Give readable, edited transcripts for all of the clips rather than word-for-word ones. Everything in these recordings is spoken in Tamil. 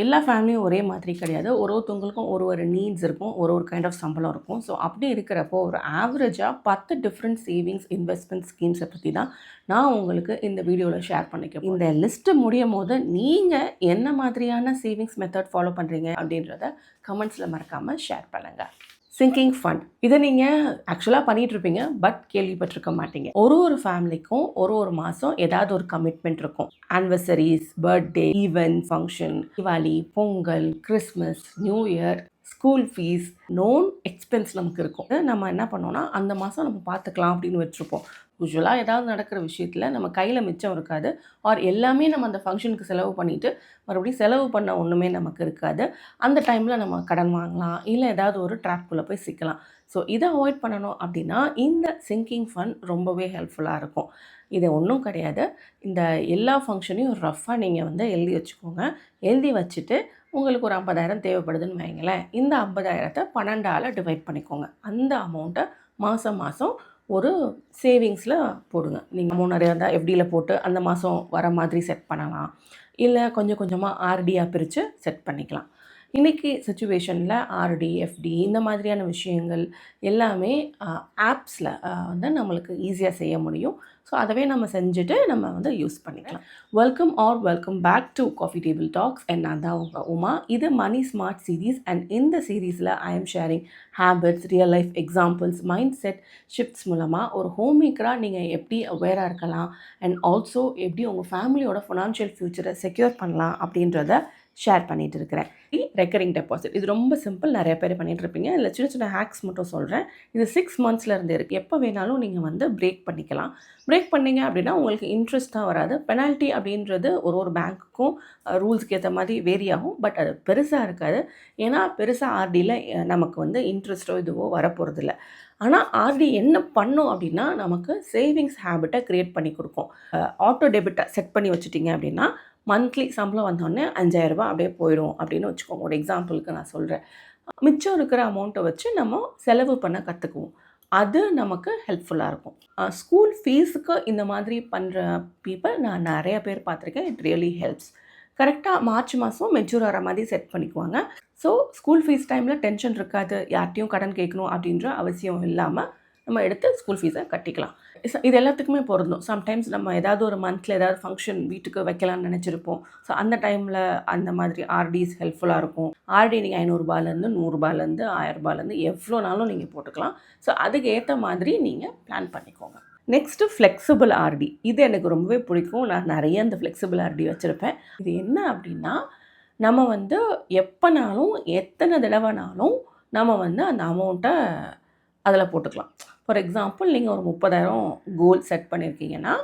எல்லா ஃபேமிலியும் ஒரே மாதிரி கிடையாது. ஒருத்தவங்களுக்கும் ஒரு நீட்ஸ் இருக்கும். ஒரு கைண்ட் ஆஃப் சம்பளம் இருக்கும். ஸோ அப்படி இருக்கிறப்போ ஒரு ஆவரேஜா 10 டிஃப்ரெண்ட் சேவிங்ஸ், இன்வெஸ்ட்மெண்ட் ஸ்கீம்ஸ பத்தி தான் நான் உங்களுக்கு இந்த வீடியோல ஷேர் பண்ணிக்க போறேன். இந்த லிஸ்ட் முடியும்போது நீங்க என்ன மாதிரியான சேவிங்ஸ் மெத்தட் ஃபாலோ பண்றீங்க அப்படின்றத கமெண்ட்ஸ்ல மறக்காம ஷேர் பண்ணுங்க. சிங்கிங் ஃபண்ட் இதை நீங்கள் ஆக்சுவலாக பண்ணிகிட்ருப்பீங்க, பட் கேள்விப்பட்டிருக்க மாட்டீங்க. ஒரு ஃபேமிலிக்கும் ஒரு மாதம் ஏதாவது ஒரு கமிட்மெண்ட் இருக்கும். Anniversaries, birthday, event, function, Deepavali, Pongal, Christmas, new year, school fees, known expense நமக்கு இருக்கும். நம்ம என்ன பண்ணோம்னா அந்த மாதம் நம்ம பார்த்துக்கலாம் அப்படின்னு வச்சுருப்போம். யூஸ்வலாக ஏதாவது நடக்கிற விஷயத்தில் நம்ம கையில் மிச்சம் இருக்காது. ஆர் எல்லாமே நம்ம அந்த ஃபங்க்ஷனுக்கு செலவு பண்ணிவிட்டு மறுபடியும் செலவு பண்ண ஒன்றுமே நமக்கு இருக்காது. அந்த டைமில் நம்ம கடன் வாங்கலாம், இல்லை ஏதாவது ஒரு ட்ராப்குள்ளே போய் சிக்கலாம். ஸோ இதை அவாய்ட் பண்ணணும் அப்படின்னா இந்த சிங்கிங் ஃபண்ட் ரொம்பவே ஹெல்ப்ஃபுல்லாக இருக்கும். இது ஒன்றும் கிடையாது. இந்த எல்லா ஃபங்க்ஷனையும் ரஃப்பாக நீங்கள் எழுதி வச்சுக்கோங்க. எழுதி வச்சுட்டு உங்களுக்கு ஒரு 50,000 தேவைப்படுதுன்னு வைங்களேன். இந்த 50,000 12ஆல் டிவைட் பண்ணிக்கோங்க. அந்த அமௌண்ட்டை மாதம் ஒரு சேவிங்ஸில் போடுங்க. நீங்கள் அமௌண்ட் நிறையா இருந்தால் எஃப்டியில் போட்டு அந்த மாதம் வர மாதிரி செட் பண்ணலாம். இல்லை கொஞ்சம் கொஞ்சமாக ஆர்டியாக பிரித்து செட் பண்ணிக்கலாம். இன்றைக்கி சுச்சுவேஷனில் ஆர்டி, எஃப்டி இந்த மாதிரியான விஷயங்கள் எல்லாமே ஆப்ஸில் நம்மளுக்கு ஈஸியாக செய்ய முடியும். ஸோ அதவே நம்ம செஞ்சுட்டு நம்ம யூஸ் பண்ணிக்கலாம். Welcome back to coffee table talks. நான் தான் உங்கள் உமா. இது மணி ஸ்மார்ட் சீரீஸ். அண்ட் இந்த சீரீஸில் I am sharing habits, real life examples, mind set shifts மூலமாக ஒரு ஹோம் மேக்கராக நீங்கள் எப்படி அவேராக இருக்கலாம், அண்ட் ஆல்சோ எப்படி உங்கள் ஃபேமிலியோட ஃபினான்ஷியல் ஃப்யூச்சரை செக்யூர் பண்ணலாம் அப்படின்றத ஷேர் பண்ணிகிட்டு இருக்கிறேன். ரெக்கரிங் டெபாசிட் இது ரொம்ப சிம்பிள், நிறைய பேர் பண்ணிகிட்ருப்பீங்க. இல்லை சின்ன ஹேக்ஸ் மட்டும் சொல்கிறேன். இது 6 மந்த்ஸ்லேருந்து இருக்குது. எப்போ வேணாலும் நீங்கள் பிரேக் பண்ணிக்கலாம். பிரேக் பண்ணிங்க அப்படின்னா உங்களுக்கு இன்ட்ரெஸ்ட்டாக வராது. பெனால்ட்டி அப்படின்றது ஒரு பேங்க்குக்கும் ரூல்ஸ்க்கு ஏற்ற மாதிரி வேரி ஆகும். பட் அது பெருசாக இருக்காது. ஏன்னா பெருசாக ஆர்டியில் நமக்கு இன்ட்ரெஸ்ட்டோ இதுவோ வரப்போகிறதில்ல. ஆனால் ஆர்டி என்ன பண்ணும் அப்படின்னா நமக்கு சேவிங்ஸ் ஹேபிட்டை க்ரியேட் பண்ணி கொடுக்கும். ஆட்டோ டெபிட்டை செட் பண்ணி வச்சுட்டிங்க அப்படின்னா மந்த்லி சம்பளம் வந்தோடனே 5,000 ரூபாய் அப்படியே போயிடும் அப்படின்னு வச்சுக்கோங்க. ஒரு எக்ஸாம்பிளுக்கு நான் சொல்கிறேன். மிச்சம் இருக்கிற அமௌண்ட்டை வச்சு நம்ம செலவு பண்ண கற்றுக்குவோம். அது நமக்கு ஹெல்ப்ஃபுல்லாக இருக்கும். ஸ்கூல் ஃபீஸுக்கு இந்த மாதிரி பண்ணுற பீப்புள் நான் நிறைய பேர் பார்த்துருக்கேன். It really helps. கரெக்டாக மார்ச் மாதம் மெச்சூர் ஆகிற மாதிரி செட் பண்ணிக்குவாங்க. ஸோ ஸ்கூல் ஃபீஸ் டைமில் டென்ஷன் இருக்காது. யார்ட்டையும் கடன் கேட்கணும் அப்படின்ற அவசியம் இல்லாமல் நம்ம எடுத்து ஸ்கூல் ஃபீஸை கட்டிக்கலாம். இது எல்லாத்துக்குமே பொருந்தும். சம்டைம்ஸ் நம்ம ஏதாவது ஒரு மந்தில் ஏதாவது ஃபங்க்ஷன் வீட்டுக்கு வைக்கலாம்னு நினச்சிருப்போம். ஸோ அந்த டைமில் அந்த மாதிரி ஆர்டிஸ் ஹெல்ப்ஃபுல்லாக இருக்கும். ஆர்டி நீங்கள் 500 100 1000 எவ்வளோனாலும் நீங்கள் போட்டுக்கலாம். ஸோ அதுக்கு ஏற்ற மாதிரி நீங்கள் பிளான் பண்ணிக்கோங்க. Next flexible RD. இது எனக்கு ரொம்பவே பிடிக்கும். நான் நிறைய இந்த ஃப்ளெக்சிபிள் ஆர்டி வச்சுருப்பேன். இது என்ன அப்படின்னா நம்ம எப்போனாலும் எத்தனை தடவைனாலும் நம்ம அந்த அமௌண்ட்டை அதில் போட்டுக்கலாம். ஃபார் எக்ஸாம்பிள் நீங்கள் ஒரு 30,000 கோல் செட் பண்ணியிருக்கீங்கன்னா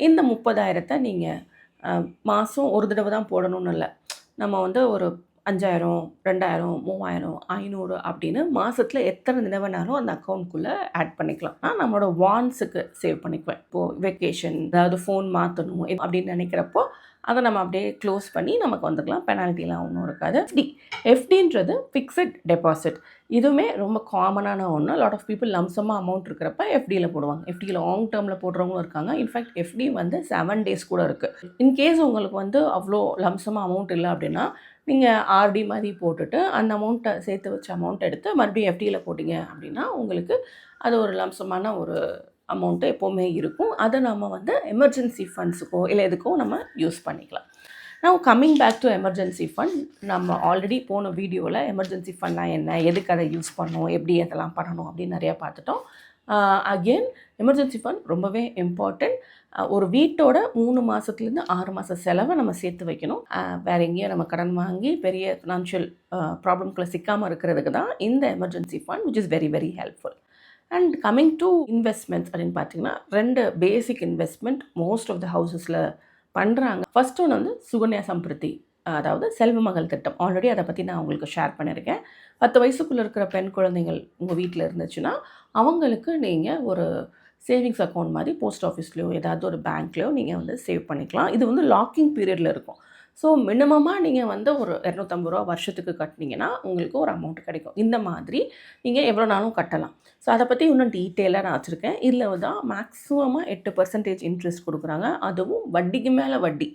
இந்த 30,000 நீங்கள் மாதம் ஒரு தடவை தான் போடணும்னு இல்லை. நம்ம ஒரு 5,000 2,000 3,000 500 அப்படின்னு மாதத்தில் எத்தனை தடவைனாலும் அந்த அக்கௌண்ட்குள்ளே ஆட் பண்ணிக்கலாம். நான் நம்மளோட வான்ஸுக்கு சேவ் பண்ணிக்குவேன். இப்போது வெக்கேஷன் ஏதாவது ஃபோன் மாற்றணும் அப்படின்னு நினைக்கிறப்போ அதை நம்ம அப்படியே க்ளோஸ் பண்ணி நமக்கு வந்துக்கலாம். பெனால்ட்டிலாம் ஒன்றும் இருக்காது. எஃப்டின்றது ஃபிக்ஸட் டெபாசிட். இதுவுமே ரொம்ப காமனான ஒன்று. லாட் ஆஃப் பீப்புள் லம்சமாக அமௌண்ட் இருக்கிறப்ப எஃப்டியில் போடுவாங்க. எஃப்டியில் லாங் டேர்மில் போடுறவங்களும் இருக்காங்க. இன்ஃபேக்ட் எஃப்டி 7 டேஸ் கூட இருக்குது. இன்கேஸ் உங்களுக்கு அவ்வளோ லம்சமாக அமௌண்ட் இல்லை அப்படின்னா நீங்கள் ஆர்டி மாதிரி போட்டுட்டு அந்த அமௌண்ட்டை சேர்த்து வச்ச அமௌண்ட் எடுத்து மறுபடியும் எஃப்டியில் போட்டிங்க அப்படின்னா உங்களுக்கு அது ஒரு லம்சமான ஒரு அமௌண்ட்டு எப்போவுமே இருக்கும். அதை நம்ம எமர்ஜென்சி ஃபண்ட்ஸுக்கோ இல்லை எதுக்கோ நம்ம யூஸ் பண்ணிக்கலாம். நான் coming back to emergency fund. நம்ம ஆல்ரெடி போன வீடியோவில் எமர்ஜென்சி ஃபண்ட்னா என்ன, எதுக்கு அதை யூஸ் பண்ணணும், எப்படி அதெல்லாம் பண்ணணும் அப்படின்னு நிறையா பார்த்துட்டோம். அகெயின் எமர்ஜென்சி ஃபண்ட் ரொம்பவே இம்பார்ட்டண்ட். ஒரு வீட்டோட 3 மாதத்துலேருந்து 6 மாத செலவை நம்ம சேர்த்து வைக்கணும். வேறு எங்கேயும் நம்ம கடன் வாங்கி பெரிய ஃபினான்ஷியல் ப்ராப்ளம்குள்ளே சிக்காமல் இருக்கிறதுக்கு தான் இந்த emergency fund which is very very helpful. And coming to investments அப்படின்னு பார்த்தீங்கன்னா 2 பேசிக் இன்வெஸ்ட்மெண்ட் மோஸ்ட் ஆஃப் த ஹவுசஸில் பண்ணுறாங்க. ஃபர்ஸ்ட் ஒன்று சுகன்யா சம்பிருத்தி, அதாவது செல்வ மகள் திட்டம். ஆல்ரெடி அதை பற்றி நான் உங்களுக்கு ஷேர் பண்ணியிருக்கேன். 10 வயசுக்குள்ளே இருக்கிற பெண் குழந்தைகள் உங்கள் வீட்டில் இருந்துச்சுன்னா அவங்களுக்கு நீங்கள் ஒரு சேவிங்ஸ் அக்கௌண்ட் மாதிரி போஸ்ட் ஆஃபீஸ்லையோ ஏதாவது ஒரு பேங்க்லையோ நீங்கள் சேவ் பண்ணிக்கலாம். இது லாக்கிங் பீரியடில் இருக்கும். ஸோ மினிமமாக நீங்கள் ஒரு 250 ரூபா வருஷத்துக்கு கட்டினீங்கன்னா உங்களுக்கு ஒரு அமௌண்ட் கிடைக்கும். இந்த மாதிரி நீங்கள் எவ்வளோ நாளும் கட்டலாம். ஸோ அதை பற்றி இன்னும் டீட்டெயிலாக நான் வச்சுருக்கேன். இதில் தான் மேக்ஸிமமாக 8% இன்ட்ரெஸ்ட் கொடுக்குறாங்க. அதுவும் வட்டிக்கு மேலே வட்டி.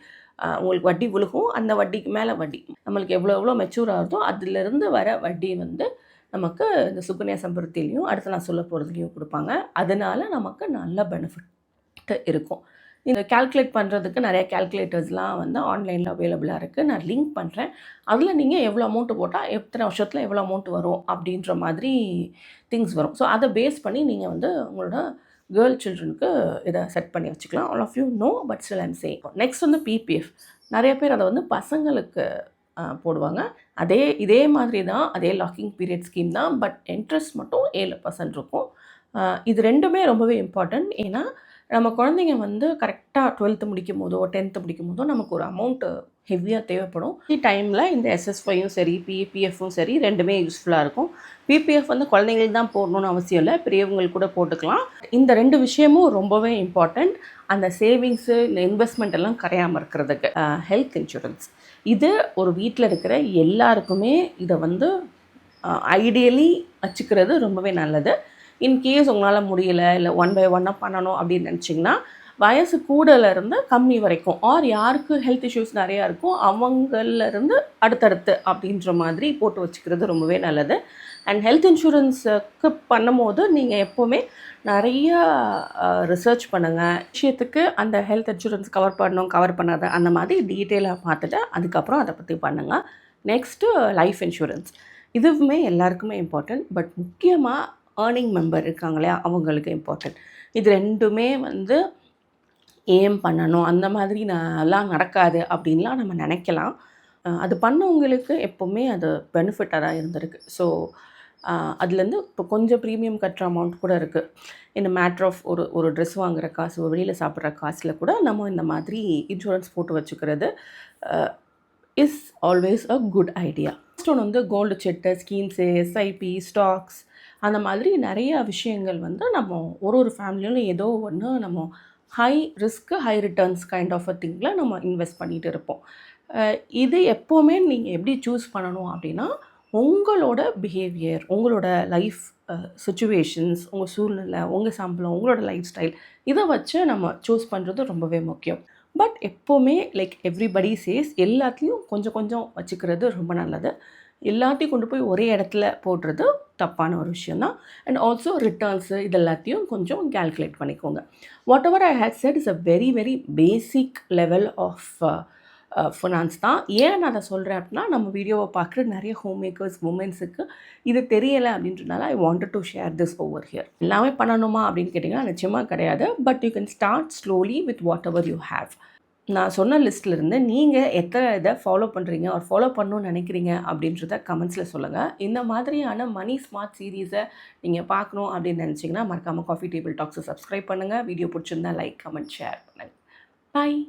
உங்களுக்கு வட்டி விழுகும். அந்த வட்டிக்கு மேலே வட்டி. நம்மளுக்கு எவ்வளோ மெச்சூர் ஆகுதோ அதிலிருந்து வர வட்டி வந்து நமக்கு இந்த சுகன்யா சம்ருத்திலையும் அடுத்து நான் சொல்ல போகிறதுலையும் கொடுப்பாங்க. அதனால நமக்கு நல்ல பெனிஃபிட் இருக்கும். இந்த கால்குலேட் பண்ணுறதுக்கு நிறைய கால்குலேட்டர்ஸ்லாம் வந்து ஆன்லைனில் அவைலபிளாக இருக்குது. நான் லிங்க் பண்ணுறேன். அதில் நீங்கள் எவ்வளோ அமௌண்ட்டு போட்டால் எத்தனை வருஷத்தில் எவ்வளோ அமௌண்ட் வரும் அப்படின்ற மாதிரி திங்ஸ் வரும். ஸோ அதை பேஸ் பண்ணி நீங்கள் வந்து உங்களோட கேர்ள் சில்ட்ரனுக்கு இதை செட் பண்ணி வச்சுக்கலாம். All of you know, but still I'm saying. Next வந்து பிபிஎஃப். நிறைய பேர் அதை வந்து பசங்களுக்கு போடுவாங்க. இதே மாதிரி தான், அதே லாக்கிங் பீரியட் ஸ்கீம் தான். பட் இன்ட்ரெஸ்ட் மட்டும் 7% இருக்கும். இது ரெண்டுமே ரொம்பவே இம்பார்ட்டன்ட். ஏன்னா நம்ம குழந்தைங்க வந்து கரெக்டாக 12th முடிக்கும் போதோ 10th முடிக்கும் போதோ நமக்கு ஒரு அமௌண்ட்டு ஹெவியாக தேவைப்படும். டைமில் இந்த எஸ்எஸ்ஒயும் சரி பிஎஃப்பும் சரி ரெண்டுமே யூஸ்ஃபுல்லாக இருக்கும். பிபிஎஃப் வந்து குழந்தைங்களுக்கு தான் போடணும்னு அவசியம் இல்லை, பெரியவங்களுக்கு கூட போட்டுக்கலாம். இந்த 2 விஷயமும் ரொம்பவே இம்பார்ட்டண்ட். அந்த சேவிங்ஸு, இந்த இன்வெஸ்ட்மெண்ட் எல்லாம் கரையாமல் இருக்கிறதுக்கு. ஹெல்த் இன்சூரன்ஸ் இது ஒரு வீட்டில் இருக்கிற எல்லாருக்குமே இதை வந்து ஐடியலி வச்சுக்கிறது ரொம்பவே நல்லது. இன்கேஸ் உங்களால் முடியலை, இல்லை 1 by 1 பண்ணணும் அப்படின்னு நினச்சிங்கன்னா வயசு கூடலேருந்து கம்மி வரைக்கும் ஆர் யாருக்கு ஹெல்த் இஷ்யூஸ் நிறையா இருக்கும் அவங்கலேருந்து அடுத்தடுத்து அப்படின்ற மாதிரி போட்டு வச்சுக்கிறது ரொம்பவே நல்லது. அண்ட் ஹெல்த் இன்சூரன்ஸுக்கு பண்ணும்போது நீங்கள் எப்போவுமே நிறைய ரிசர்ச் பண்ணுங்கள். விஷயத்துக்கு அந்த ஹெல்த் இன்சூரன்ஸ் கவர் பண்ணணும் கவர் பண்ணாத அந்த மாதிரி டீட்டெயிலாக பார்த்துட்டு அதுக்கப்புறம் அதை பற்றி பண்ணுங்கள். Next life insurance. இதுவுமே எல்லாருக்குமே இம்பார்ட்டன்ட். பட் முக்கியமாக ஏர்னிங் மெம்பர் இருக்காங்க இல்லையா, அவங்களுக்கு இம்பார்ட்டன்ட். இது ரெண்டுமே வந்து ஏம் பண்ணணும், அந்த மாதிரி எல்லாம் நடக்காது அப்படின்லாம் நம்ம நினைக்கலாம். அது பண்ணவங்களுக்கு எப்போவுமே அது பெனிஃபிட்டாக தான் இருந்திருக்கு. ஸோ அதுலேருந்து இப்போ கொஞ்சம் ப்ரீமியம் கட்டுற அமௌண்ட் கூட இருக்குது. இந்த மேட்ரு ஆஃப் ஒரு ட்ரெஸ் வாங்குகிற காசு, ஒரு வெளியில் சாப்பிட்ற காசில் கூட நம்ம இந்த மாதிரி இன்சூரன்ஸ் போட்டு வச்சுக்கிறது is always a good idea. Next ஒன்று வந்து gold set, schemes, SIP, stocks, அந்த மாதிரி நிறைய விஷயங்கள் வந்து நம்ம ஒரு ஃபேமிலியிலும் ஏதோ ஒன்று நம்ம high risk high returns kind of a திங்கில் நம்ம இன்வெஸ்ட் பண்ணிகிட்டு இருப்போம். இது எப்போவுமே நீங்கள் எப்படி சூஸ் பண்ணணும் அப்படின்னா உங்களோட பிஹேவியர், உங்களோட லைஃப் சிச்சுவேஷன்ஸ், உங்கள் சூழ்நிலை, உங்கள் சம்பளம், உங்களோட லைஃப் ஸ்டைல், இதை வச்சு நம்ம சூஸ் பண்ணுறது ரொம்பவே முக்கியம். பட் எப்போவுமே லைக் எவ்ரிபடி சேஸ் எல்லாத்தையும் கொஞ்சம் கொஞ்சம் வச்சுக்கிறது ரொம்ப நல்லது. எல்லாத்தையும் கொண்டு போய் ஒரே இடத்துல போடுறது தப்பான ஒரு விஷயந்தான். அண்ட் ஆல்சோ ரிட்டர்ன்ஸு இது எல்லாத்தையும் கொஞ்சம் கால்குலேட் பண்ணிக்கோங்க. Whatever I had said is a very very basic level of finance தான். ஏன் நான் அதை சொல்கிறேன் அப்படின்னா நம்ம வீடியோவை பார்க்குற நிறைய ஹோம் மேக்கர்ஸ் உமன்ஸுக்கு இது தெரியலை அப்படின்றனால I wanted to share this over here. எல்லாமே பண்ணணுமா அப்படின்னு கேட்டிங்கன்னா நிச்சயமாக கிடையாது. But you can start slowly with what ever you have. நான் சொன்ன லிஸ்ட்லேருந்து நீங்கள் எத்தனை இதை ஃபாலோ பண்ணுறீங்க ஒரு ஃபாலோ பண்ணணும்னு நினைக்கிறீங்க அப்படின்றத கமெண்ட்ஸில் சொல்லுங்கள். இந்த மாதிரியான மணி ஸ்மார்ட் சீரீஸை நீங்கள் பார்க்கணும் அப்படின்னு நினச்சிங்கன்னா மறக்காமல் காஃபி டேபிள் டாக்ஸை சப்ஸ்கிரைப் பண்ணுங்கள். வீடியோ பிடிச்சிருந்தா லைக், கமெண்ட், ஷேர் பண்ணுங்கள். பாய்.